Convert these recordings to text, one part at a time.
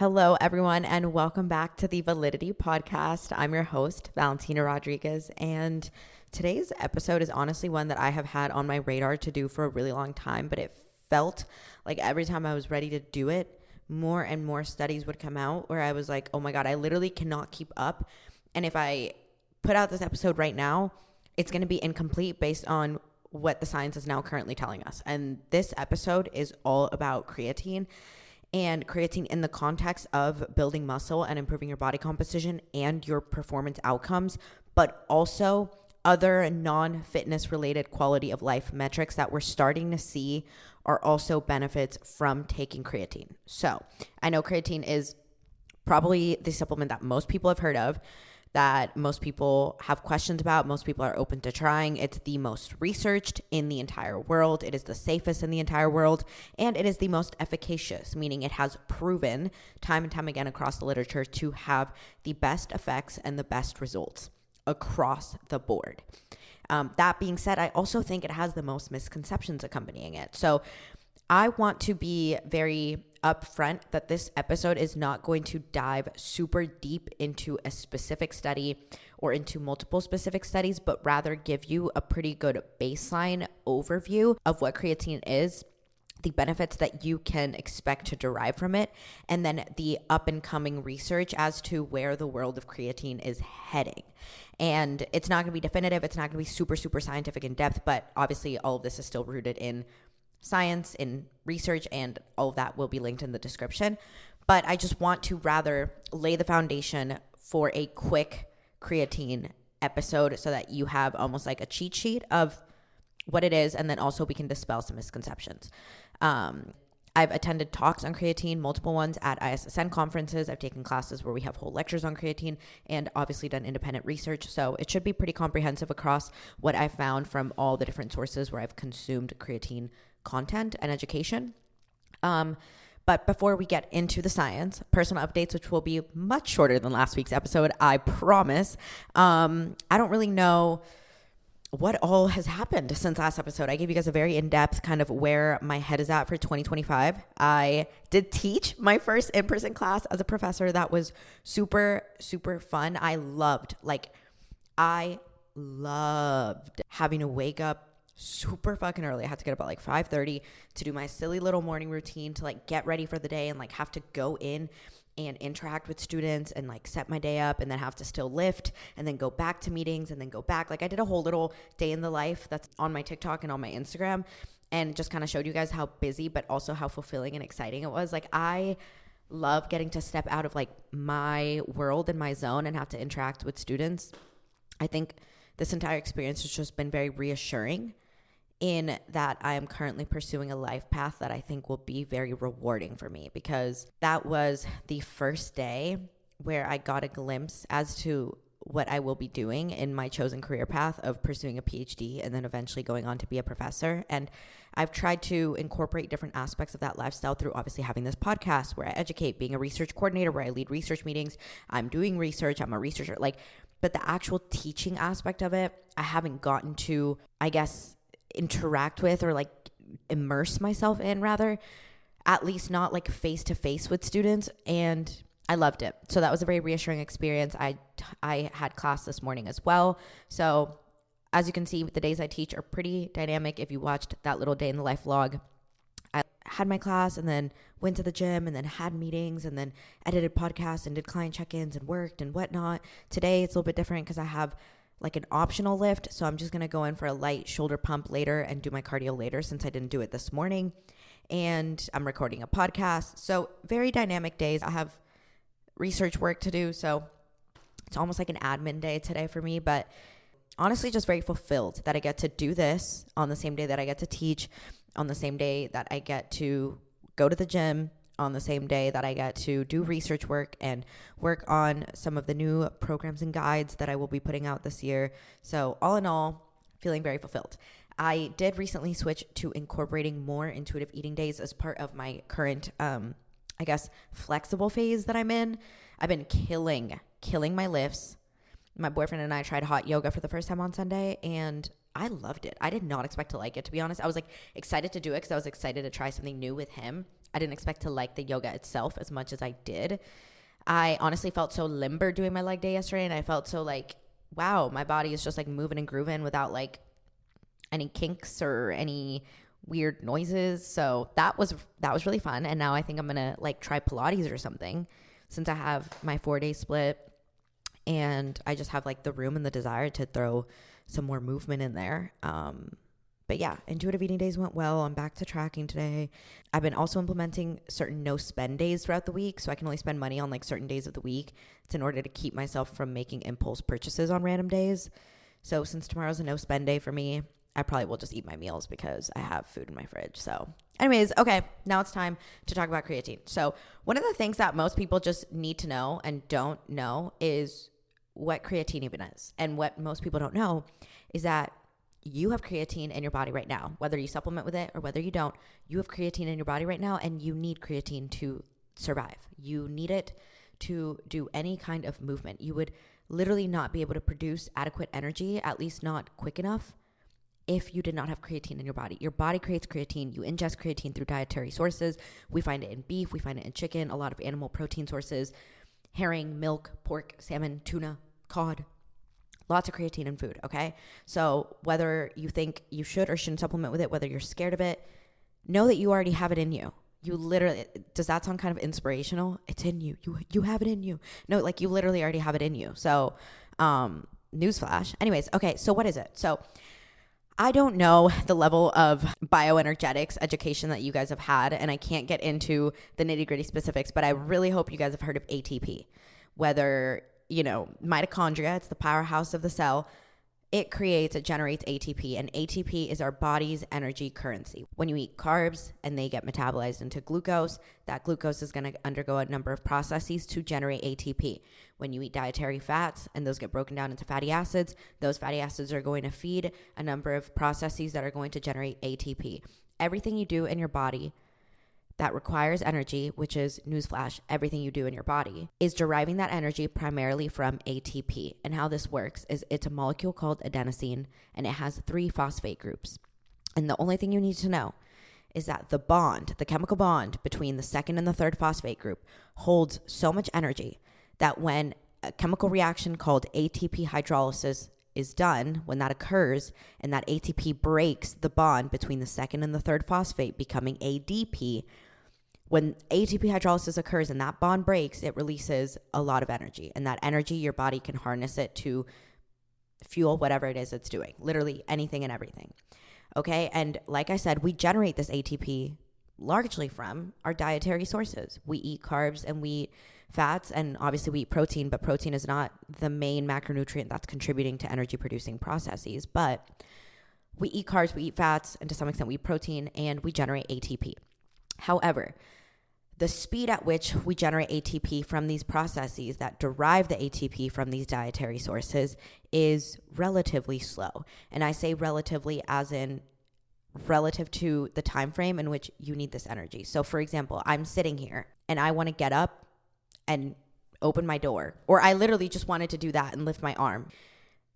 Hello, everyone, and welcome back to the Validity Podcast. I'm your host, Valentina Rodriguez, and today's episode is honestly one that I have had on my radar to do for a really long time, but it felt like every time I was ready to do it, more and more studies would come out where I was like, oh my God, I literally cannot keep up. And if I put out this episode right now, it's going to be incomplete based on what the science is now currently telling us. And this episode is all about creatine. And creatine in the context of building muscle and improving your body composition and your performance outcomes, but also other non-fitness related quality of life metrics that we're starting to see are also benefits from taking creatine. So I know creatine is probably the supplement that most people have heard of, that most people have questions about, most people are open to trying. It's the most researched in the entire world. It is the safest in the entire world, and it is the most efficacious, meaning it has proven time and time again across the literature to have the best effects and the best results across the board. That being said, I also think it has the most misconceptions accompanying it. So I want to be very upfront that this episode is not going to dive super deep into a specific study or into multiple specific studies, but rather give you a pretty good baseline overview of what creatine is, the benefits that you can expect to derive from it, and then the up and coming research as to where the world of creatine is heading. And it's not going to be definitive. It's not going to be super, super scientific in depth, but obviously all of this is still rooted in science, in research, and all of that will be linked in the description. But I just want to rather lay the foundation for a quick creatine episode so that you have almost like a cheat sheet of what it is, and then also we can dispel some misconceptions. I've attended talks on creatine, multiple ones at ISSN conferences. I've taken classes where we have whole lectures on creatine, and obviously done independent research. So it should be pretty comprehensive across what I found from all the different sources where I've consumed creatine content and education. But before we get into the science, personal updates, which will be much shorter than last week's episode, I promise. I don't really know what all has happened since last episode. I gave you guys a very in-depth kind of where my head is at for 2025. I did teach my first in-person class as a professor. That was super, super fun. I loved having to wake up super fucking early. I had to get up at like 5:30 to do my silly little morning routine to like get ready for the day and like have to go in and interact with students and like set my day up and then have to still lift and then go back to meetings and then go back. Like I did a whole little day in the life that's on my TikTok and on my Instagram, and just kind of showed you guys how busy but also how fulfilling and exciting it was. Like I love getting to step out of like my world and my zone and have to interact with students. I think this entire experience has just been very reassuring in that I am currently pursuing a life path that I think will be very rewarding for me, because that was the first day where I got a glimpse as to what I will be doing in my chosen career path of pursuing a PhD and then eventually going on to be a professor. And I've tried to incorporate different aspects of that lifestyle through obviously having this podcast where I educate, being a research coordinator where I lead research meetings. I'm doing research. I'm a researcher. But the actual teaching aspect of it, I haven't gotten to, I guess, interact with or like immerse myself in, rather, at least not like face to face with students. And I loved it. So that was a very reassuring experience. I had class this morning as well. So as you can see, the days I teach are pretty dynamic. If you watched that little day in the life vlog, I had my class and then went to the gym and then had meetings and then edited podcasts and did client check-ins and worked and whatnot. Today it's a little bit different because I have like an optional lift. So I'm just going to go in for a light shoulder pump later and do my cardio later since I didn't do it this morning. And I'm recording a podcast. So very dynamic days. I have research work to do. So it's almost like an admin day today for me, but honestly, just very fulfilled that I get to do this on the same day that I get to teach, on the same day that I get to go to the gym, on the same day that I get to do research work and work on some of the new programs and guides that I will be putting out this year. So all in all, feeling very fulfilled. I did recently switch to incorporating more intuitive eating days as part of my current, flexible phase that I'm in. I've been killing my lifts. My boyfriend and I tried hot yoga for the first time on Sunday, and I loved it. I did not expect to like it, to be honest. I was like excited to do it because I was excited to try something new with him. I didn't expect to like the yoga itself as much as I did. I honestly felt so limber doing my leg day yesterday, and I felt so like, wow, my body is just like moving and grooving without like any kinks or any weird noises. So that was really fun. And now I think I'm gonna like try Pilates or something, since I have my 4-day split and I just have like the room and the desire to throw some more movement in there. But yeah, intuitive eating days went well. I'm back to tracking today. I've been also implementing certain no spend days throughout the week, so I can only spend money on like certain days of the week. It's in order to keep myself from making impulse purchases on random days. So since tomorrow's a no spend day for me, I probably will just eat my meals because I have food in my fridge. So anyways, okay, now it's time to talk about creatine. So one of the things that most people just need to know and don't know is what creatine even is. And what most people don't know is that you have creatine in your body right now, whether you supplement with it or whether you don't. You have creatine in your body right now, and you need creatine to survive. You need it to do any kind of movement. You would literally not be able to produce adequate energy, at least not quick enough, if you did not have creatine in your body. Your body creates creatine. You ingest creatine through dietary sources. We find it in beef. We find it in chicken, a lot of animal protein sources, herring, milk, pork, salmon, tuna, cod. Lots of creatine in food, okay? So whether you think you should or shouldn't supplement with it, whether you're scared of it, know that you already have it in you. You literally, does that sound kind of inspirational? It's in you. You have it in you. No, like you literally already have it in you. So newsflash. Anyways, okay, so what is it? So I don't know the level of bioenergetics education that you guys have had, and I can't get into the nitty-gritty specifics, but I really hope you guys have heard of ATP. Whether, mitochondria, it's the powerhouse of the cell. It generates ATP, and ATP is our body's energy currency. When you eat carbs and they get metabolized into glucose, that glucose is going to undergo a number of processes to generate ATP. When you eat dietary fats and those get broken down into fatty acids, those fatty acids are going to feed a number of processes that are going to generate ATP. Everything you do in your body that requires energy, which is newsflash, everything you do in your body, is deriving that energy primarily from ATP. And how this works is it's a molecule called adenosine, and it has 3 phosphate groups. And the only thing you need to know is that the chemical bond between the second and the third phosphate group holds so much energy that when a chemical reaction called ATP hydrolysis is done, when that occurs and that ATP breaks the bond between the second and the third phosphate, becoming ADP, when ATP hydrolysis occurs and that bond breaks, it releases a lot of energy. And that energy, your body can harness it to fuel whatever it is it's doing, literally anything and everything. Okay, and like I said, we generate this ATP largely from our dietary sources. We eat carbs and we eat fats, and obviously we eat protein, but protein is not the main macronutrient that's contributing to energy producing processes. But we eat carbs, we eat fats, and to some extent we eat protein, and we generate ATP. However, the speed at which we generate ATP from these processes that derive the ATP from these dietary sources is relatively slow. And I say relatively as in relative to the time frame in which you need this energy. So for example, I'm sitting here and I want to get up and open my door, or I literally just wanted to do that and lift my arm.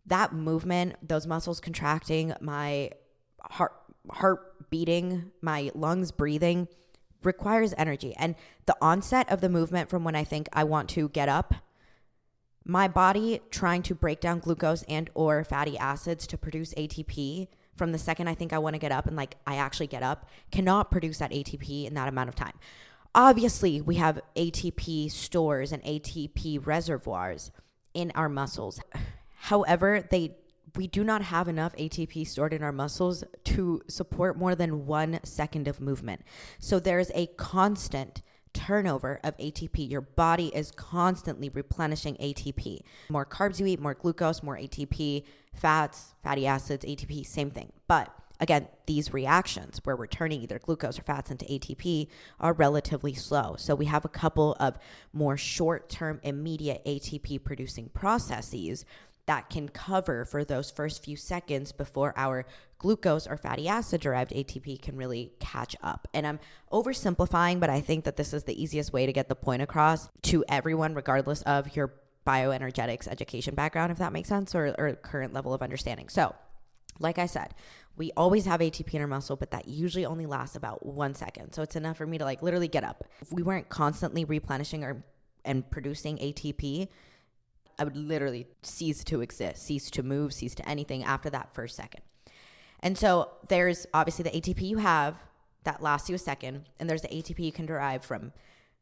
That movement, those muscles contracting, my heart beating, my lungs breathing, requires energy. And the onset of the movement from when I think I want to get up, my body trying to break down glucose and or fatty acids to produce ATP from the second I think I want to get up and like I actually get up, cannot produce that ATP in that amount of time. Obviously, we have ATP stores and ATP reservoirs in our muscles. However, we do not have enough ATP stored in our muscles to support more than 1 second of movement. So there's a constant turnover of ATP. Your body is constantly replenishing ATP. More carbs you eat, more glucose, more ATP, fats, fatty acids, ATP, same thing. But again, these reactions where we're turning either glucose or fats into ATP are relatively slow. So we have a couple of more short-term, immediate ATP producing processes that can cover for those first few seconds before our glucose or fatty acid derived ATP can really catch up. And I'm oversimplifying, but I think that this is the easiest way to get the point across to everyone, regardless of your bioenergetics education background, if that makes sense, or current level of understanding. So Like I said, we always have ATP in our muscle, but that usually only lasts about 1 second. So it's enough for me to like literally get up. If we weren't constantly replenishing and producing ATP, I would literally cease to exist, cease to move, cease to anything after that first second. And so there's obviously the ATP you have that lasts you a second, and there's the ATP you can derive from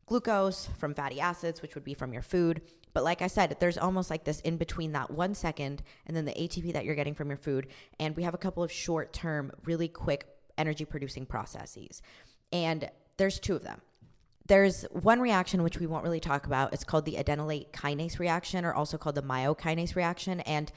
glucose, from fatty acids, which would be from your food. But like I said, there's almost like this in between that 1 second and then the ATP that you're getting from your food. And we have a couple of short-term, really quick energy producing processes. And there's 2 of them. There's one reaction which we won't really talk about. It's called the adenylate kinase reaction, or also called the myokinase reaction. And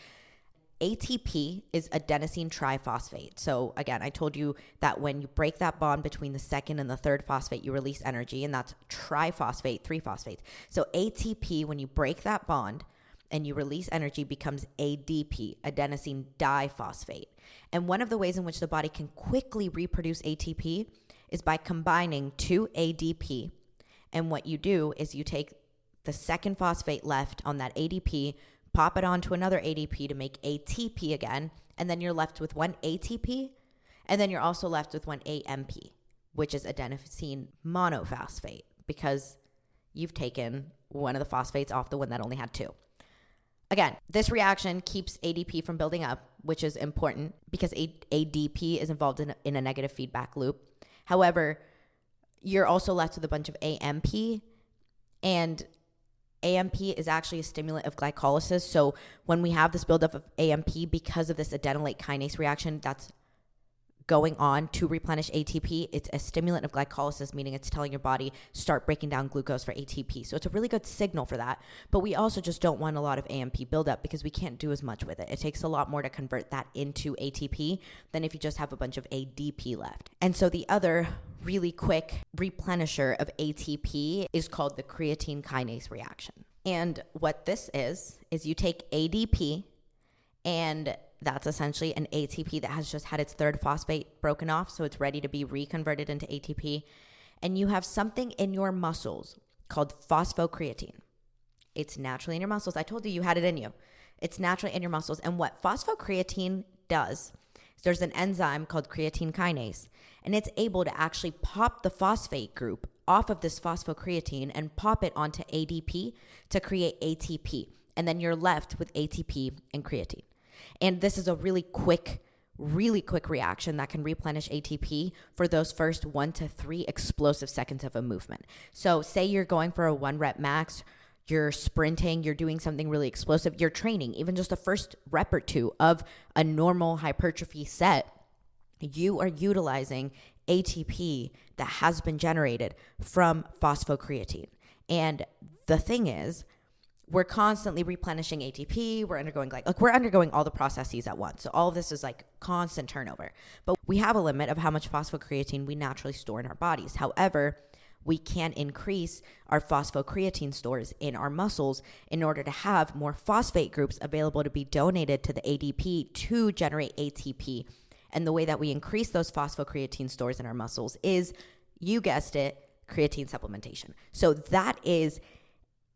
ATP is adenosine triphosphate. So again, I told you that when you break that bond between the second and the third phosphate, you release energy, and that's triphosphate, 3 phosphates. So ATP, when you break that bond and you release energy, becomes ADP, adenosine diphosphate. And one of the ways in which the body can quickly reproduce ATP is by combining 2 ADP. And what you do is you take the second phosphate left on that ADP, pop it onto another ADP to make ATP again, and then you're left with 1 ATP, and then you're also left with 1 AMP, which is adenosine monophosphate, because you've taken one of the phosphates off the one that only had 2. Again, this reaction keeps ADP from building up, which is important because ADP is involved in a negative feedback loop. However, you're also left with a bunch of AMP, and AMP is actually a stimulant of glycolysis. So when we have this buildup of AMP because of this adenylate kinase reaction that's going on to replenish ATP, it's a stimulant of glycolysis, meaning it's telling your body start breaking down glucose for ATP. So it's a really good signal for that. But we also just don't want a lot of AMP buildup because we can't do as much with it. It takes a lot more to convert that into ATP than if you just have a bunch of ADP left. And so the other really quick replenisher of ATP is called the creatine kinase reaction. And what this is you take ADP, and that's essentially an ATP that has just had its third phosphate broken off, so it's ready to be reconverted into ATP. And you have something in your muscles called phosphocreatine. It's naturally in your muscles. I told you you had it in you. It's naturally in your muscles. And what phosphocreatine does is there's an enzyme called creatine kinase, and it's able to actually pop the phosphate group off of this phosphocreatine and pop it onto ADP to create ATP. And then you're left with ATP and creatine. And this is a really quick reaction that can replenish ATP for those first 1 to 3 explosive seconds of a movement. So say you're going for a 1 rep max, you're sprinting, you're doing something really explosive, you're training, even just the first rep or 2 of a normal hypertrophy set, you are utilizing ATP that has been generated from phosphocreatine. And the thing is, we're constantly replenishing ATP. We're undergoing all the processes at once. So all of this is like constant turnover. But we have a limit of how much phosphocreatine we naturally store in our bodies. However, we can increase our phosphocreatine stores in our muscles in order to have more phosphate groups available to be donated to the ADP to generate ATP. And the way that we increase those phosphocreatine stores in our muscles is, you guessed it, creatine supplementation. So that is,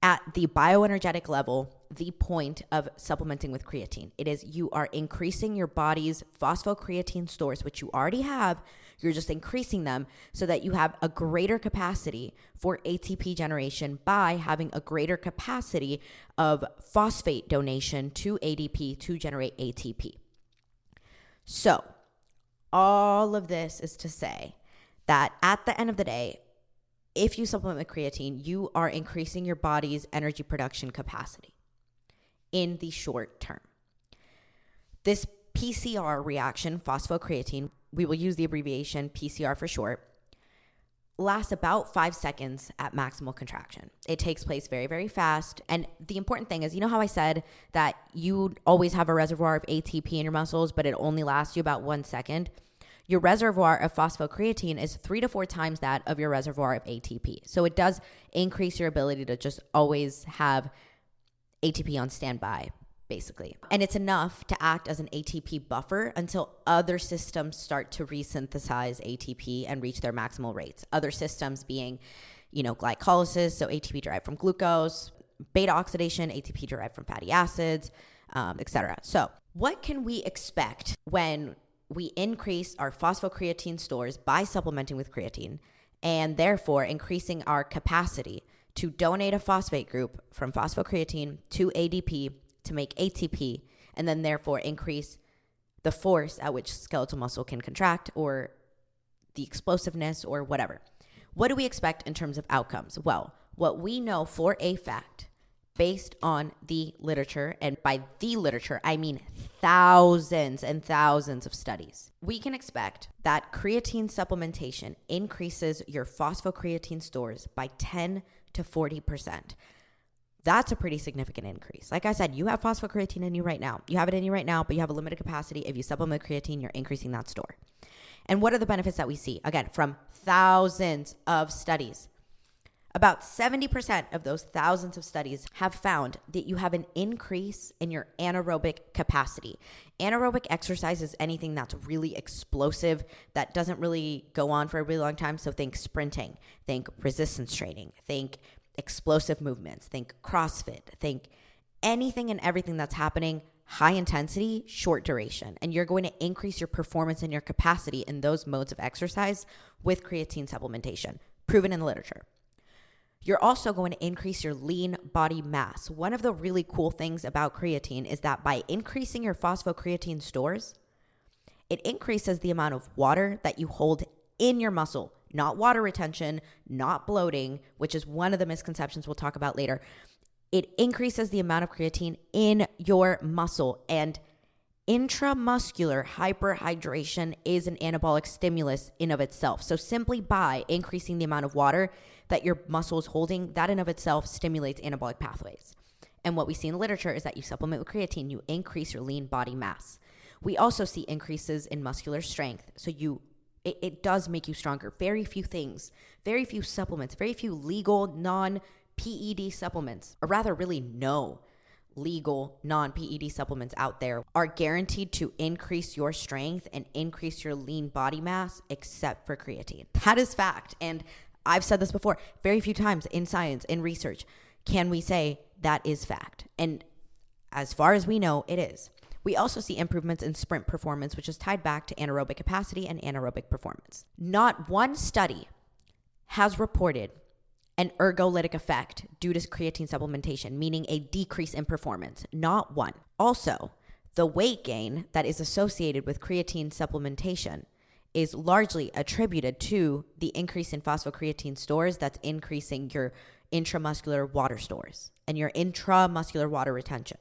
at the bioenergetic level, the point of supplementing with creatine. It is, you are increasing your body's phosphocreatine stores, which you already have. You're just increasing them so that you have a greater capacity for ATP generation by having a greater capacity of phosphate donation to ADP to generate ATP. So all of this is to say that at the end of the day, if you supplement with creatine, you are increasing your body's energy production capacity in the short term. This PCR reaction, phosphocreatine, we will use the abbreviation PCR for short, lasts about 5 seconds at maximal contraction. It takes place very, very fast. And the important thing is, you know how I said that you always have a reservoir of ATP in your muscles, but it only lasts you about 1 second? Your reservoir of phosphocreatine is 3 to 4 times that of your reservoir of ATP. So it does increase your ability to just always have ATP on standby, basically. And it's enough to act as an ATP buffer until other systems start to resynthesize ATP and reach their maximal rates. Other systems being, glycolysis, so ATP derived from glucose, beta oxidation, ATP derived from fatty acids, etc. So What can we expect when we increase our phosphocreatine stores by supplementing with creatine and therefore increasing our capacity to donate a phosphate group from phosphocreatine to ADP to make ATP, and then therefore increase the force at which skeletal muscle can contract or the explosiveness or whatever? What do we expect in terms of outcomes? Well, what we know for a fact based on the literature, and by the literature, I mean thousands and thousands of studies, we can expect that creatine supplementation increases your phosphocreatine stores by 10 to 40%. That's a pretty significant increase. Like I said, you have phosphocreatine in you right now. You have it in you right now, but you have a limited capacity. If you supplement creatine, you're increasing that store. And what are the benefits that we see? Again, from thousands of studies. About 70% of those thousands of studies have found that you have an increase in your anaerobic capacity. Anaerobic exercise is anything that's really explosive, that doesn't really go on for a really long time. So think sprinting, think resistance training, think explosive movements, think CrossFit, think anything and everything that's happening high intensity, short duration. And you're going to increase your performance and your capacity in those modes of exercise with creatine supplementation, proven in the literature. You're also going to increase your lean body mass. One of the really cool things about creatine is that by increasing your phosphocreatine stores, it increases the amount of water that you hold in your muscle, not water retention, not bloating, which is one of the misconceptions we'll talk about later. It increases the amount of creatine in your muscle, and intramuscular hyperhydration is an anabolic stimulus in of itself. So simply by increasing the amount of water that your muscle is holding, that in of itself stimulates anabolic pathways. And what we see in the literature is that you supplement with creatine, you increase your lean body mass. We also see increases in muscular strength. So it does make you stronger. Very few things, very few supplements, very few legal non-PED supplements, or rather really no legal non-PED supplements out there are guaranteed to increase your strength and increase your lean body mass except for creatine. That is fact. And I've said this before, very few times in science, in research, can we say that is fact. And as far as we know, it is. We also see improvements in sprint performance, which is tied back to anaerobic capacity and anaerobic performance. Not one study has reported an ergolytic effect due to creatine supplementation, meaning a decrease in performance. Not one. Also, the weight gain that is associated with creatine supplementation is largely attributed to the increase in phosphocreatine stores that's increasing your intramuscular water stores and your intramuscular water retention,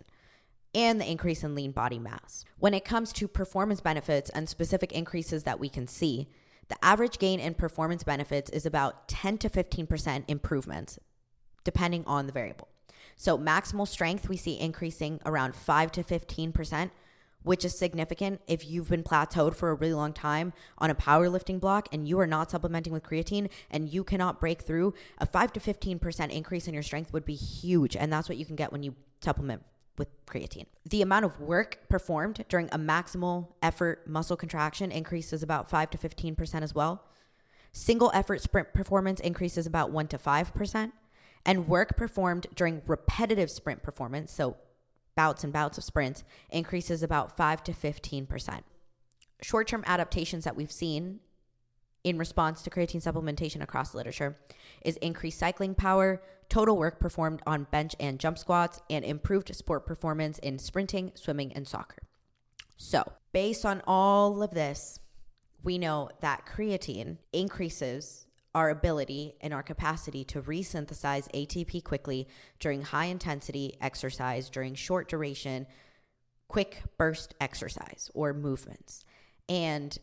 and the increase in lean body mass. When it comes to performance benefits and specific increases that we can see, the average gain in performance benefits is about 10 to 15% improvements, depending on the variable. So maximal strength, we see increasing around 5 to 15%, which is significant if you've been plateaued for a really long time on a powerlifting block and you are not supplementing with creatine and you cannot break through. A 5 to 15% increase in your strength would be huge, and that's what you can get when you supplement with creatine. The amount of work performed during a maximal effort muscle contraction increases about 5 to 15% as well. Single effort sprint performance increases about 1 to 5%. And work performed during repetitive sprint performance, so bouts and bouts of sprints, increases about 5 to 15%. Short-term adaptations that we've seen in response to creatine supplementation across the literature is increased cycling power, total work performed on bench and jump squats, and improved sport performance in sprinting, swimming, and soccer. So, based on all of this, we know that creatine increases our ability and our capacity to resynthesize ATP quickly during high intensity exercise, during short duration, quick burst exercise or movements. And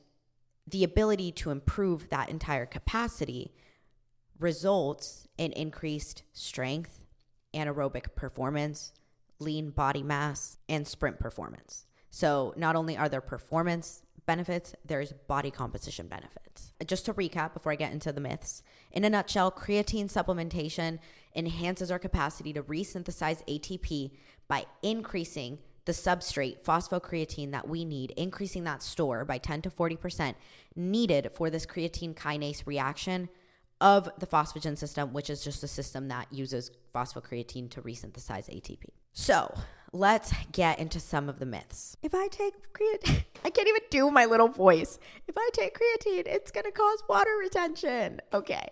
the ability to improve that entire capacity results in increased strength, anaerobic performance, lean body mass, and sprint performance. So not only are there performance benefits, there's body composition benefits. Just to recap before I get into the myths, in a nutshell, creatine supplementation enhances our capacity to resynthesize ATP by increasing the substrate phosphocreatine that we need, increasing that store by 10 to 40% needed for this creatine kinase reaction of the phosphagen system, which is just a system that uses phosphocreatine to resynthesize ATP. So let's get into some of the myths. If I take creatine, I can't even do my little voice. If I take creatine, it's going to cause water retention. Okay.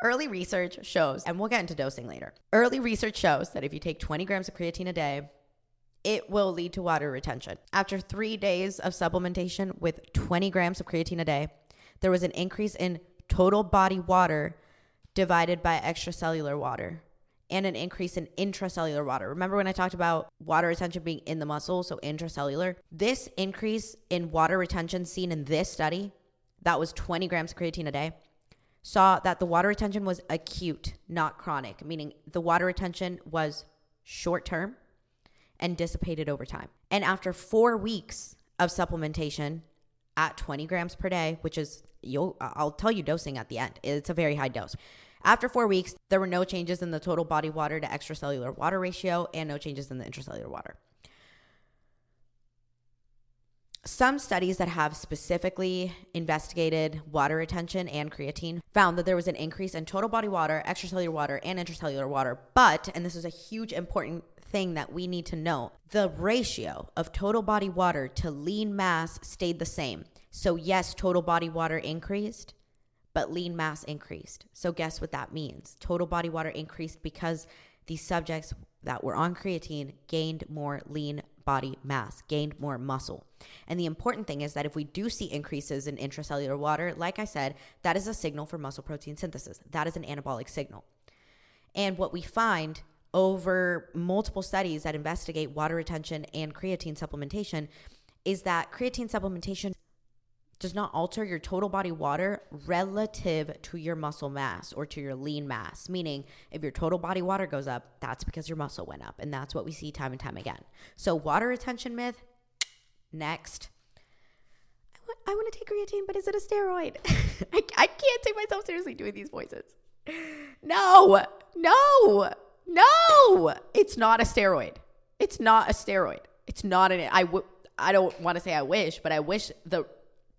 Early research shows, and we'll get into dosing later. Early research shows that if you take 20 grams of creatine a day, it will lead to water retention. After 3 days of supplementation with 20 grams of creatine a day, there was an increase in total body water divided by extracellular water and an increase in intracellular water. Remember when I talked about water retention being in the muscle, so intracellular? This increase in water retention seen in this study, that was 20 grams of creatine a day, saw that the water retention was acute, not chronic, meaning the water retention was short-term and dissipated over time. And after 4 weeks of supplementation at 20 grams per day, which is, I'll tell you dosing at the end. It's a very high dose. After 4 weeks, there were no changes in the total body water to extracellular water ratio and no changes in the intracellular water. Some studies that have specifically investigated water retention and creatine found that there was an increase in total body water, extracellular water, and intracellular water. But, and this is a huge important thing that we need to know, the ratio of total body water to lean mass stayed the same. So yes, total body water increased, but lean mass increased. So guess what that means? Total body water increased because these subjects that were on creatine gained more lean body mass, gained more muscle. And the important thing is that if we do see increases in intracellular water, like I said, that is a signal for muscle protein synthesis. That is an anabolic signal. And what we find over multiple studies that investigate water retention and creatine supplementation is that creatine supplementation does not alter your total body water relative to your muscle mass or to your lean mass. Meaning, if your total body water goes up, that's because your muscle went up. And that's what we see time and time again. So water retention myth, next. I want to take creatine, but is it a steroid? I can't take myself seriously doing these voices. No, it's not a steroid. It's not a steroid. It's not I don't want to say I wish, but I wish the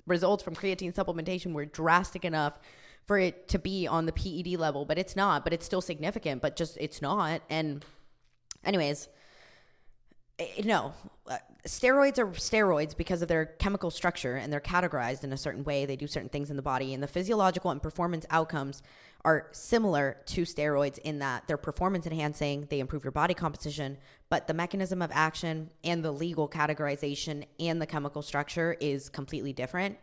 results from creatine supplementation were drastic enough for it to be on the PED level, but it's not. But it's still significant, but just it's not. And anyways, no, steroids are steroids because of their chemical structure, and they're categorized in a certain way. They do certain things in the body, and the physiological and performance outcomes are similar to steroids in that they're performance enhancing, they improve your body composition, but the mechanism of action and the legal categorization and the chemical structure is completely different.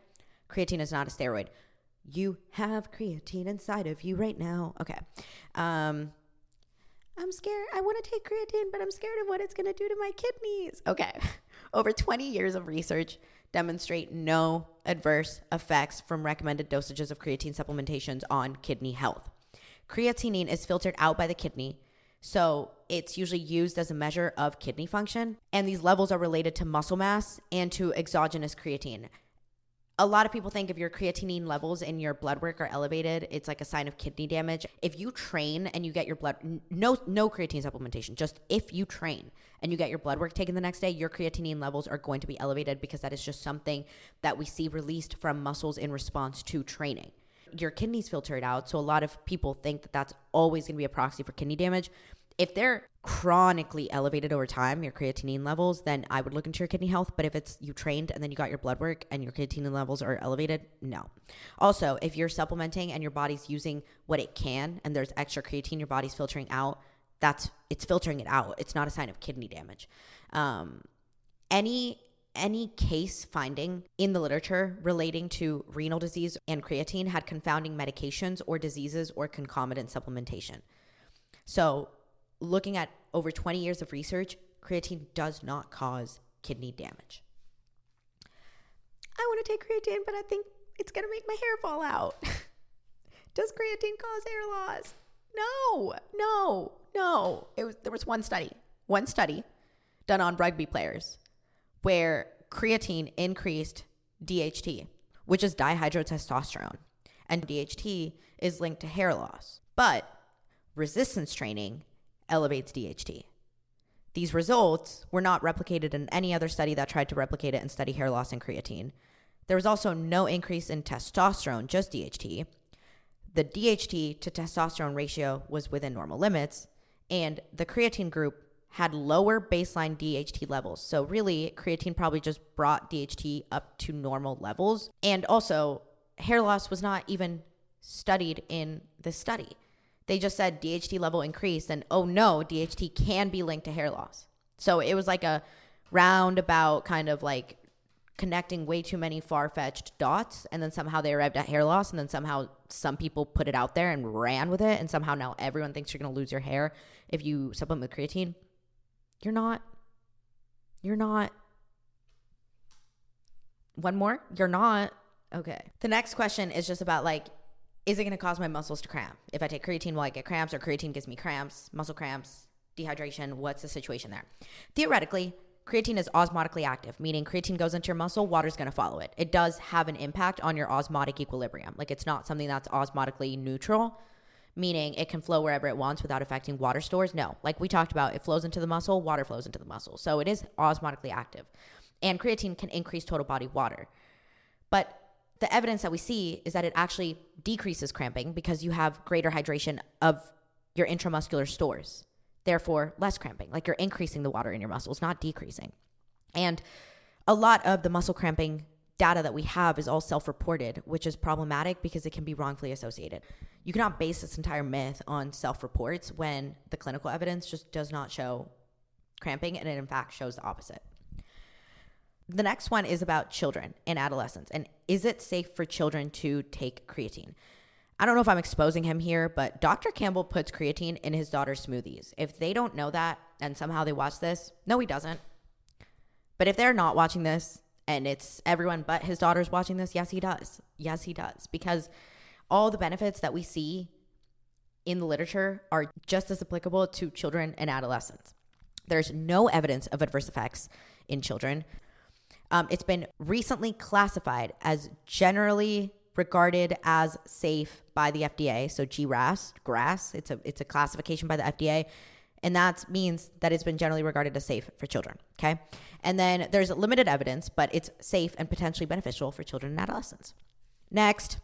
Creatine is not a steroid. You have creatine inside of you right now. Okay. I'm scared. I want to take creatine, but I'm scared of what it's going to do to my kidneys. Okay. Over 20 years of research demonstrate no adverse effects from recommended dosages of creatine supplementations on kidney health. Creatinine is filtered out by the kidney, so it's usually used as a measure of kidney function, and these levels are related to muscle mass and to exogenous creatine. A lot of people think if your creatinine levels in your blood work are elevated, it's like a sign of kidney damage. If you train and you get your blood, no creatine supplementation, just if you train and you get your blood work taken the next day, your creatinine levels are going to be elevated because that is just something that we see released from muscles in response to training. Your kidneys filter it out, so a lot of people think that that's always going to be a proxy for kidney damage. If they're chronically elevated over time, your creatinine levels, then I would look into your kidney health. But if it's you trained and then you got your blood work and your creatinine levels are elevated, no. Also, if you're supplementing and your body's using what it can and there's extra creatine your body's filtering out, it's filtering it out. It's not a sign of kidney damage. Any case finding in the literature relating to renal disease and creatine had confounding medications or diseases or concomitant supplementation. So looking at over 20 years of research, creatine does not cause kidney damage. I want to take creatine, but I think it's going to make my hair fall out. Does creatine cause hair loss? No. There was one study done on rugby players where creatine increased DHT, which is dihydrotestosterone. And DHT is linked to hair loss. But resistance training elevates DHT. These results were not replicated in any other study that tried to replicate it and study hair loss and creatine. There was also no increase in testosterone, just DHT. the DHT to testosterone ratio was within normal limits, and the creatine group had lower baseline DHT levels. So really, creatine probably just brought DHT up to normal levels. And also, hair loss was not even studied in the study. They just said DHT level increased, and oh no, DHT can be linked to hair loss. So it was like a roundabout kind of like connecting way too many far-fetched dots, and then somehow they arrived at hair loss, and then somehow some people put it out there and ran with it, and somehow now everyone thinks you're going to lose your hair if you supplement with creatine. You're not. One more? You're not. Okay. The next question is just about like, is it going to cause my muscles to cramp? If I take creatine, will I get cramps, or creatine gives me cramps, muscle cramps, dehydration? What's the situation there? Theoretically, creatine is osmotically active, meaning creatine goes into your muscle, water's going to follow it. It does have an impact on your osmotic equilibrium. Like, it's not something that's osmotically neutral, meaning it can flow wherever it wants without affecting water stores. No, like we talked about, it flows into the muscle, water flows into the muscle. So it is osmotically active. And creatine can increase total body water. But the evidence that we see is that it actually decreases cramping because you have greater hydration of your intramuscular stores. Therefore, less cramping. Like, you're increasing the water in your muscles, not decreasing. And a lot of the muscle cramping data that we have is all self-reported, which is problematic because it can be wrongfully associated. You cannot base this entire myth on self-reports when the clinical evidence just does not show cramping, and it in fact shows the opposite. The next one is about children and adolescents. And is it safe for children to take creatine? I don't know if I'm exposing him here, but Dr. Campbell puts creatine in his daughter's smoothies. If they don't know that and somehow they watch this, no, he doesn't. But if they're not watching this and it's everyone but his daughter's watching this, yes, he does. Yes, he does. Because all the benefits that we see in the literature are just as applicable to children and adolescents. There's no evidence of adverse effects in children. It's been recently classified as generally regarded as safe by the FDA. So GRAS, it's a classification by the FDA. And that means that it's been generally regarded as safe for children, okay? And then there's limited evidence, but it's safe and potentially beneficial for children and adolescents. Next,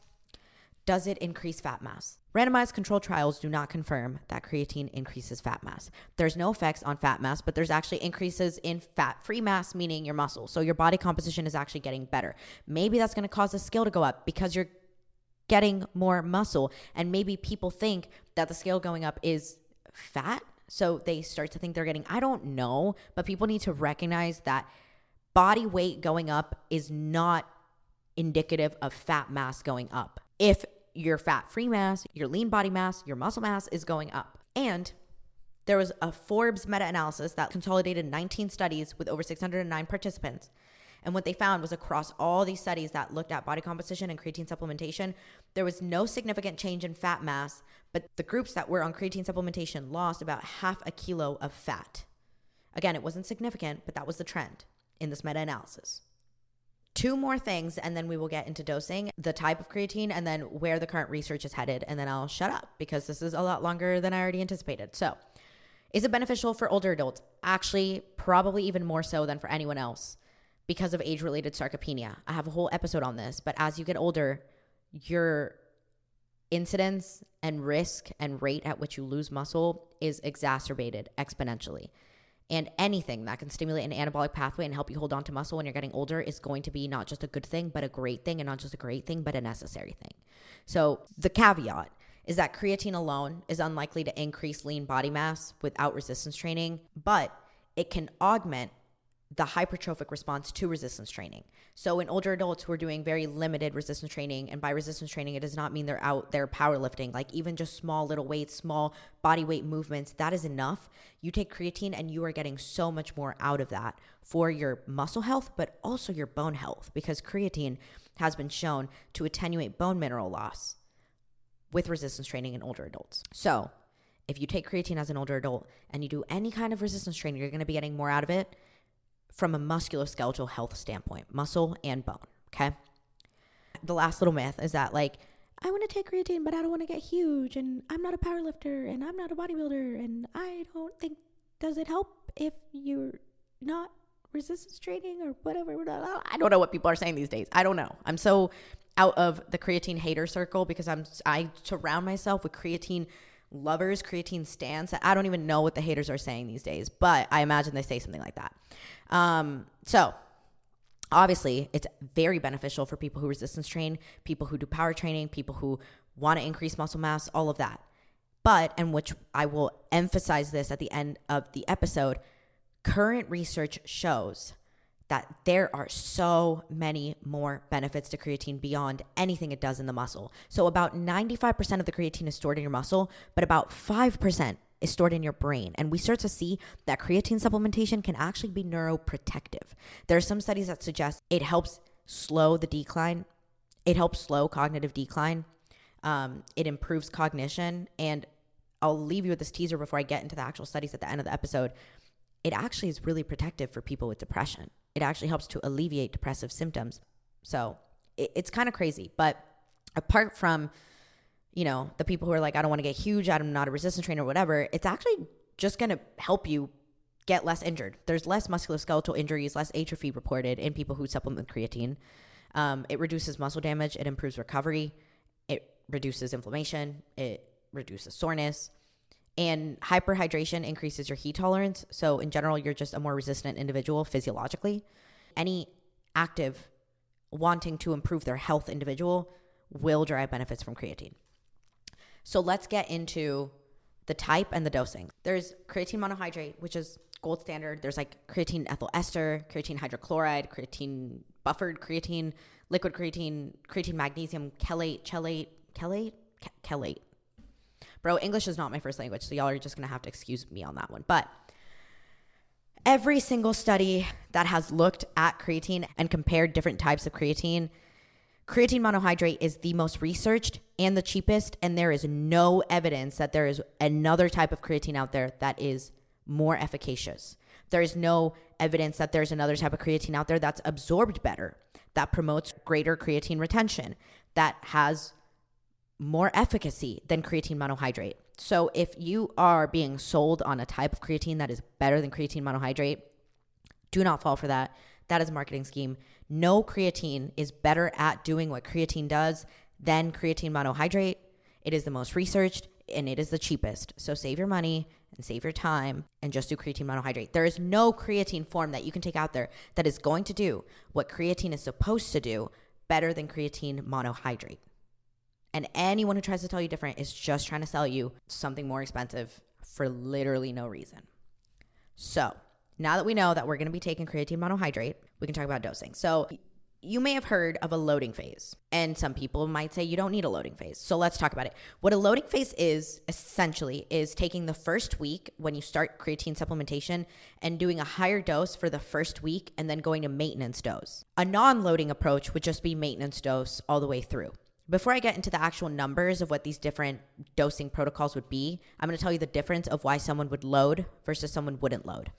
does it increase fat mass? Randomized controlled trials do not confirm that creatine increases fat mass. There's no effects on fat mass, but there's actually increases in fat-free mass, meaning your muscle. So your body composition is actually getting better. Maybe that's going to cause the scale to go up because you're getting more muscle. And maybe people think that the scale going up is fat, so they start to think they're getting, I don't know, but people need to recognize that body weight going up is not indicative of fat mass going up. If your fat-free mass, your lean body mass, your muscle mass is going up. And there was a Forbes meta-analysis that consolidated 19 studies with over 609 participants. And what they found was across all these studies that looked at body composition and creatine supplementation, there was no significant change in fat mass, but the groups that were on creatine supplementation lost about 0.5 kilo of fat. Again, it wasn't significant, but that was the trend in this meta-analysis. 2 more things, and then we will get into dosing, the type of creatine, and then where the current research is headed, and then I'll shut up because this is a lot longer than I already anticipated. So, is it beneficial for older adults? Actually, probably even more so than for anyone else because of age-related sarcopenia. I have a whole episode on this, but as you get older, your incidence and risk and rate at which you lose muscle is exacerbated exponentially. And anything that can stimulate an anabolic pathway and help you hold on to muscle when you're getting older is going to be not just a good thing, but a great thing, and not just a great thing, but a necessary thing. So the caveat is that creatine alone is unlikely to increase lean body mass without resistance training, but it can augment the hypertrophic response to resistance training. So in older adults who are doing very limited resistance training, and by resistance training, it does not mean they're out there powerlifting, like even just small little weights, small body weight movements, that is enough. You take creatine and you are getting so much more out of that for your muscle health, but also your bone health, because creatine has been shown to attenuate bone mineral loss with resistance training in older adults. So if you take creatine as an older adult and you do any kind of resistance training, you're going to be getting more out of it from a musculoskeletal health standpoint, muscle and bone, okay? The last little myth is that, like, I want to take creatine, but I don't want to get huge, and I'm not a power lifter, and I'm not a bodybuilder, and I don't think, does it help if you're not resistance training or whatever? I don't know what people are saying these days. I don't know. I'm so out of the creatine hater circle because I surround myself with creatine lovers, creatine stans. I don't even know what the haters are saying these days, but I imagine they say something like that. So obviously it's very beneficial for people who resistance train, people who do power training, people who want to increase muscle mass, all of that. But, and which I will emphasize this at the end of the episode, current research shows that there are so many more benefits to creatine beyond anything it does in the muscle. So about 95% of the creatine is stored in your muscle, but about 5% is stored in your brain. And we start to see that creatine supplementation can actually be neuroprotective. There are some studies that suggest it helps slow the decline. It helps slow cognitive decline. It improves cognition. And I'll leave you with this teaser before I get into the actual studies at the end of the episode. It actually is really protective for people with depression. It actually helps to alleviate depressive symptoms. So it's kind of crazy. But apart from, the people who are like, I don't want to get huge, I'm not a resistance trainer or whatever, it's actually just going to help you get less injured. There's less musculoskeletal injuries, less atrophy reported in people who supplement creatine. It reduces muscle damage. It improves recovery. It reduces inflammation. It reduces soreness. And hyperhydration increases your heat tolerance. So in general, you're just a more resistant individual physiologically. Any active wanting to improve their health individual will derive benefits from creatine. So let's get into the type and the dosing. There's creatine monohydrate, which is gold standard. There's like creatine ethyl ester, creatine hydrochloride, creatine buffered creatine, liquid creatine, creatine magnesium, chelate. Bro, English is not my first language, so y'all are just going to have to excuse me on that one. But every single study that has looked at creatine and compared different types of creatine monohydrate is the most researched and the cheapest, and there is no evidence that there is another type of creatine out there that is more efficacious. There is no evidence that there's another type of creatine out there that's absorbed better, that promotes greater creatine retention, that has more efficacy than creatine monohydrate. So if you are being sold on a type of creatine that is better than creatine monohydrate, do not fall for that. That is a marketing scheme. No creatine is better at doing what creatine does than creatine monohydrate. It is the most researched and it is the cheapest. So save your money and save your time and just do creatine monohydrate. There is no creatine form that you can take out there that is going to do what creatine is supposed to do better than creatine monohydrate. And anyone who tries to tell you different is just trying to sell you something more expensive for literally no reason. So now that we know that we're going to be taking creatine monohydrate, we can talk about dosing. So you may have heard of a loading phase, and some people might say you don't need a loading phase. So let's talk about it. What a loading phase is essentially is taking the first week when you start creatine supplementation and doing a higher dose for the first week and then going to maintenance dose. A non-loading approach would just be maintenance dose all the way through. Before I get into the actual numbers of what these different dosing protocols would be, I'm going to tell you the difference of why someone would load versus someone wouldn't load.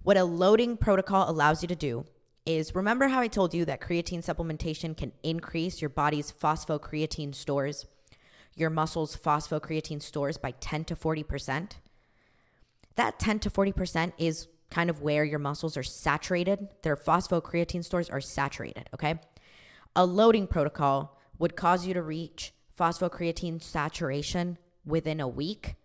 What a loading protocol allows you to do is, remember how I told you that creatine supplementation can increase your body's phosphocreatine stores, your muscles' phosphocreatine stores by 10 to 40%? That 10 to 40% is kind of where your muscles are saturated. Their phosphocreatine stores are saturated, okay? A loading protocol would cause you to reach phosphocreatine saturation within a week.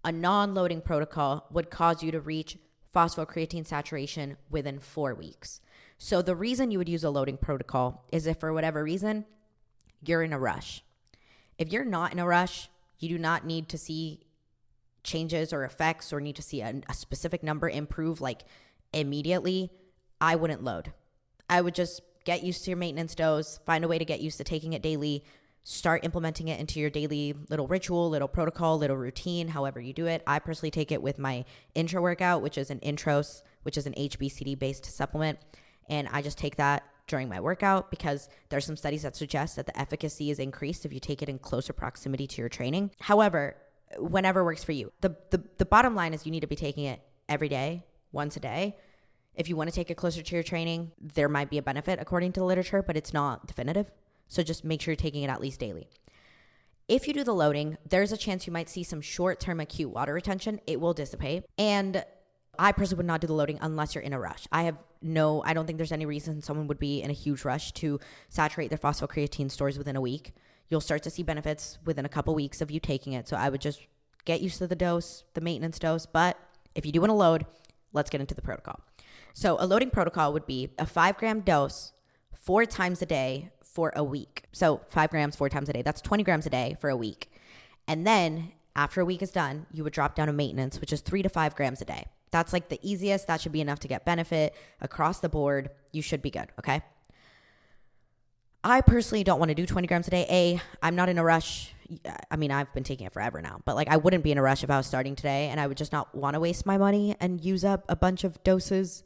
A non-loading protocol would cause you to reach phosphocreatine saturation within 4 weeks. So the reason you would use a loading protocol is if for whatever reason, you're in a rush. If you're not in a rush, you do not need to see changes or effects or need to see a specific number improve like immediately. I wouldn't load. I would just get used to your maintenance dose, find a way to get used to taking it daily, start implementing it into your daily little ritual, little protocol, little routine, however you do it. I personally take it with my intro workout, which is an intros, which is an HBCD based supplement. And I just take that during my workout because there's some studies that suggest that the efficacy is increased if you take it in closer proximity to your training. However, whenever works for you. The bottom line is you need to be taking it every day, once a day. If you want to take it closer to your training, there might be a benefit according to the literature, but it's not definitive. So just make sure you're taking it at least daily. If you do the loading, there's a chance you might see some short-term acute water retention. It will dissipate. And I personally would not do the loading unless you're in a rush. I don't think there's any reason someone would be in a huge rush to saturate their phosphocreatine stores within a week. You'll start to see benefits within a couple weeks of you taking it. So I would just get used to the dose, the maintenance dose. But if you do want to load, let's get into the protocol. So a loading protocol would be a 5-gram dose 4 times a day for a week. So 5 grams 4 times a day. That's 20 grams a day for a week. And then after a week is done, you would drop down to maintenance, which is 3 to 5 grams a day. That's like the easiest. That should be enough to get benefit across the board. You should be good, okay? I personally don't want to do 20 grams a day. I'm not in a rush. I mean, I've been taking it forever now, but like I wouldn't be in a rush if I was starting today, and I would just not want to waste my money and use up a bunch of doses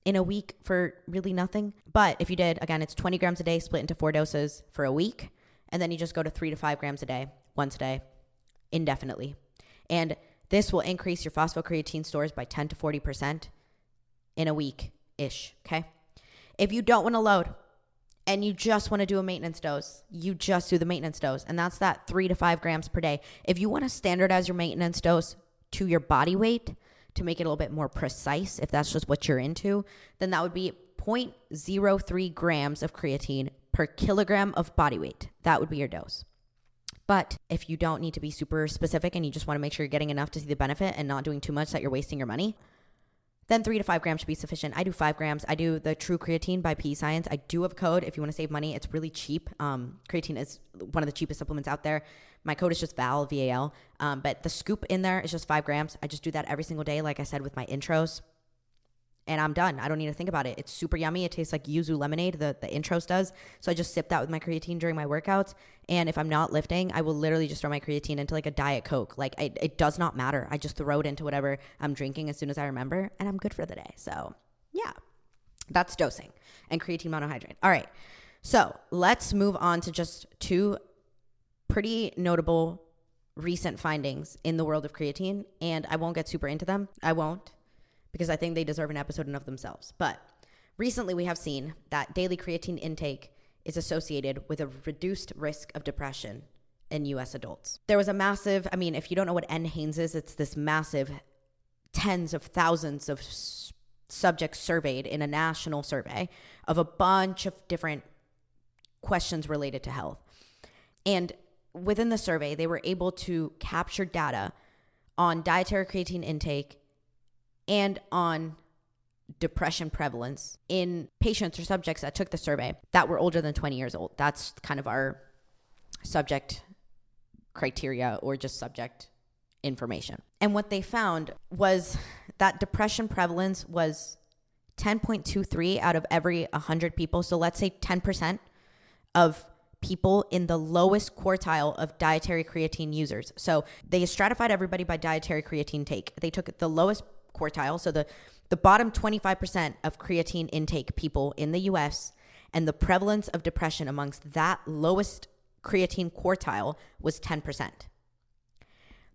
in a week for really nothing. But if you did, again, it's 20 grams a day split into 4 doses for a week, and then you just go to 3 to 5 grams a day, once a day, indefinitely. And this will increase your phosphocreatine stores by 10 to 40% in a week-ish, okay? If you don't want to load and you just want to do a maintenance dose, you just do the maintenance dose, and that's that 3 to 5 grams per day. If you want to standardize your maintenance dose to your body weight to make it a little bit more precise, if that's just what you're into, then that would be 0.03 grams of creatine per kilogram of body weight. That would be your dose. But if you don't need to be super specific and you just want to make sure you're getting enough to see the benefit and not doing too much that you're wasting your money, then 3 to 5 grams should be sufficient. I do 5 grams. I do the True Creatine by P Science. I do have a code if you want to save money. It's really cheap. Creatine is one of the cheapest supplements out there. My code is just VAL, VAL. But the scoop in there is just 5 grams. I just do that every single day, like I said, with my intros. And I'm done. I don't need to think about it. It's super yummy. It tastes like yuzu lemonade, the intros does. So I just sip that with my creatine during my workouts. And if I'm not lifting, I will literally just throw my creatine into like a Diet Coke. Like it does not matter. I just throw it into whatever I'm drinking as soon as I remember, and I'm good for the day. So yeah, that's dosing and creatine monohydrate. All right. So let's move on to just 2 pretty notable recent findings in the world of creatine. And I won't get super into them. I won't, because I think they deserve an episode in of themselves. But recently we have seen that daily creatine intake is associated with a reduced risk of depression in U.S. adults. There was a massive, if you don't know what NHANES is, it's this massive tens of thousands of subjects surveyed in a national survey of a bunch of different questions related to health. And within the survey, they were able to capture data on dietary creatine intake and on depression prevalence in patients or subjects that took the survey that were older than 20 years old. That's kind of our subject criteria or just subject information. And what they found was that depression prevalence was 10.23 out of every 100 people. So let's say 10% of people in the lowest quartile of dietary creatine users. So they stratified everybody by dietary creatine take. They took the lowest quartile, so the bottom 25% of creatine intake people in the US, and the prevalence of depression amongst that lowest creatine quartile was 10%.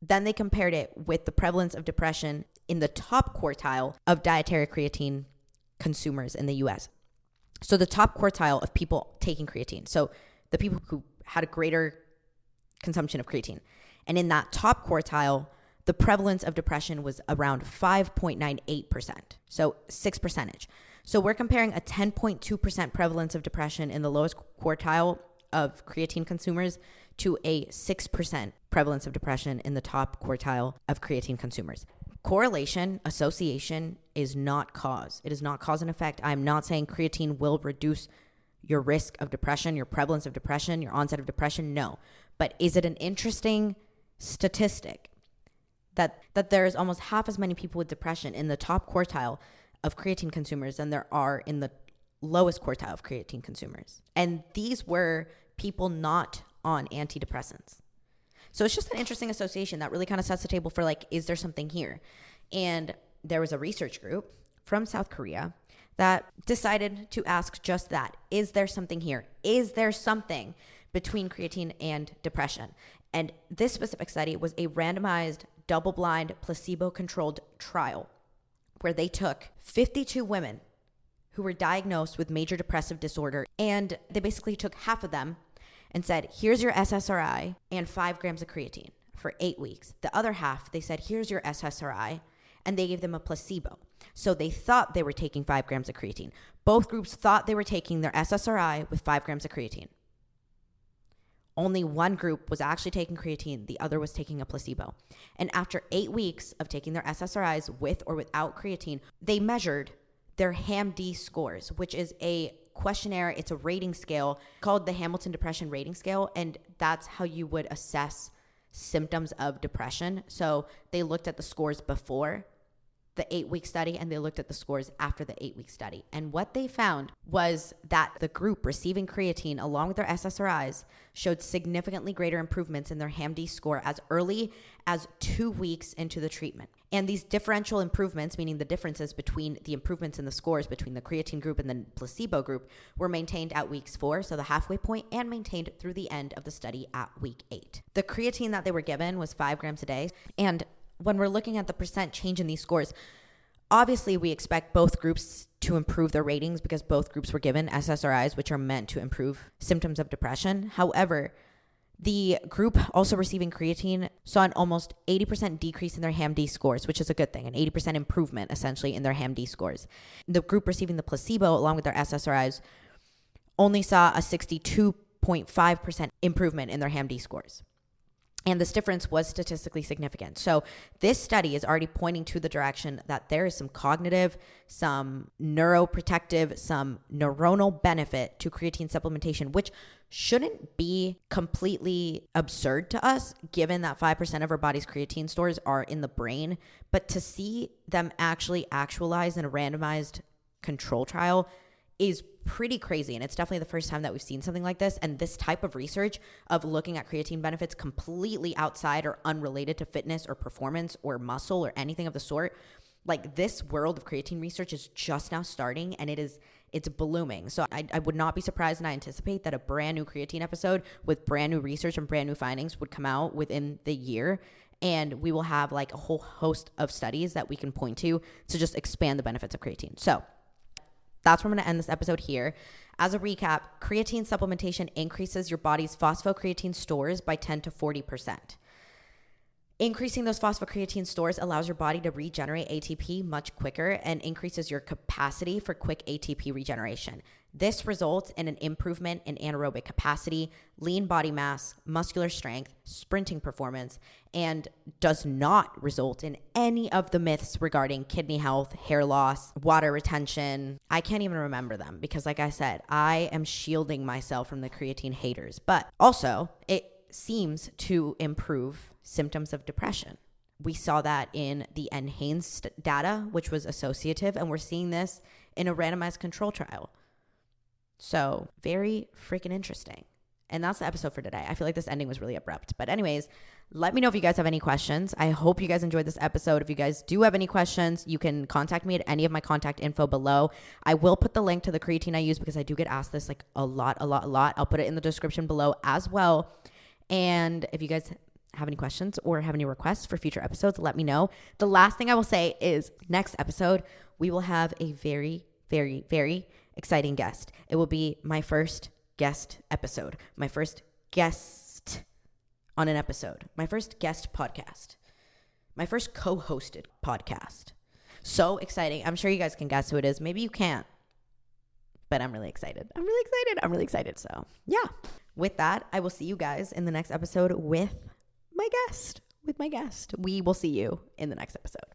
Then they compared it with the prevalence of depression in the top quartile of dietary creatine consumers in the US. So the top quartile of people taking creatine. So the people who had a greater consumption of creatine. And in that top quartile, the prevalence of depression was around 5.98%, so 6%. So we're comparing a 10.2% prevalence of depression in the lowest quartile of creatine consumers to a 6% prevalence of depression in the top quartile of creatine consumers. Correlation, association is not cause. It is not cause and effect. I'm not saying creatine will reduce your risk of depression, your prevalence of depression, your onset of depression. No. But is it an interesting statistic that there's almost half as many people with depression in the top quartile of creatine consumers than there are in the lowest quartile of creatine consumers? And these were people not on antidepressants. So it's just an interesting association that really kind of sets the table for like, is there something here? And there was a research group from South Korea that decided to ask just that. Is there something here? Is there something between creatine and depression? And this specific study was a randomized, double-blind, placebo-controlled trial where they took 52 women who were diagnosed with major depressive disorder, and they basically took half of them and said, here's your SSRI and 5 grams of creatine for 8 weeks. The other half, they said, here's your SSRI and they gave them a placebo. So they thought they were taking 5 grams of creatine. Both groups thought they were taking their SSRI with 5 grams of creatine. Only one group was actually taking creatine. The other was taking a placebo. And after 8 weeks of taking their SSRIs with or without creatine, they measured their HAM-D scores, which is a questionnaire. It's a rating scale called the Hamilton Depression Rating Scale. And that's how you would assess symptoms of depression. So they looked at the scores before the 8-week study and they looked at the scores after the 8-week study. And what they found was that the group receiving creatine along with their SSRIs showed significantly greater improvements in their HAM-D score as early as 2 weeks into the treatment. And these differential improvements, meaning the differences between the improvements in the scores between the creatine group and the placebo group, were maintained at weeks 4, so the halfway point, and maintained through the end of the study at week 8. The creatine that they were given was 5 grams a day. And when we're looking at the percent change in these scores, obviously we expect both groups to improve their ratings because both groups were given SSRIs, which are meant to improve symptoms of depression. However, the group also receiving creatine saw an almost 80% decrease in their HAM-D scores, which is a good thing, an 80% improvement essentially in their HAM-D scores. The group receiving the placebo along with their SSRIs only saw a 62.5% improvement in their HAM-D scores. And this difference was statistically significant. So this study is already pointing to the direction that there is some cognitive, some neuroprotective, some neuronal benefit to creatine supplementation, which shouldn't be completely absurd to us, given that 5% of our body's creatine stores are in the brain. But to see them actually actualize in a randomized control trial is pretty crazy. And it's definitely the first time that we've seen something like this. And this type of research of looking at creatine benefits completely outside or unrelated to fitness or performance or muscle or anything of the sort, like this world of creatine research is just now starting and it's blooming. So I would not be surprised, and I anticipate that a brand new creatine episode with brand new research and brand new findings would come out within the year. And we will have like a whole host of studies that we can point to just expand the benefits of creatine. So that's where I'm going to end this episode here. As a recap, creatine supplementation increases your body's phosphocreatine stores by 10 to 40%. Increasing those phosphocreatine stores allows your body to regenerate ATP much quicker and increases your capacity for quick ATP regeneration. This results in an improvement in anaerobic capacity, lean body mass, muscular strength, sprinting performance, and does not result in any of the myths regarding kidney health, hair loss, water retention. I can't even remember them because, like I said, I am shielding myself from the creatine haters. But also, it seems to improve symptoms of depression. We saw that in the NHANES data, which was associative, and we're seeing this in a randomized control trial. So very freaking interesting. And that's the episode for today. I feel like this ending was really abrupt. But anyways, let me know if you guys have any questions. I hope you guys enjoyed this episode. If you guys do have any questions, you can contact me at any of my contact info below. I will put the link to the creatine I use because I do get asked this like a lot. I'll put it in the description below as well. And if you guys have any questions or have any requests for future episodes, let me know. The last thing I will say is next episode, we will have a very, very, very exciting guest. It will be my first guest episode, my first guest on an episode, my first guest podcast, my first co-hosted podcast. So exciting. I'm sure you guys can guess who it is. Maybe you can't, but I'm really excited. I'm really excited. So yeah, with that, I will see you guys in the next episode with my guest. We will see you in the next episode.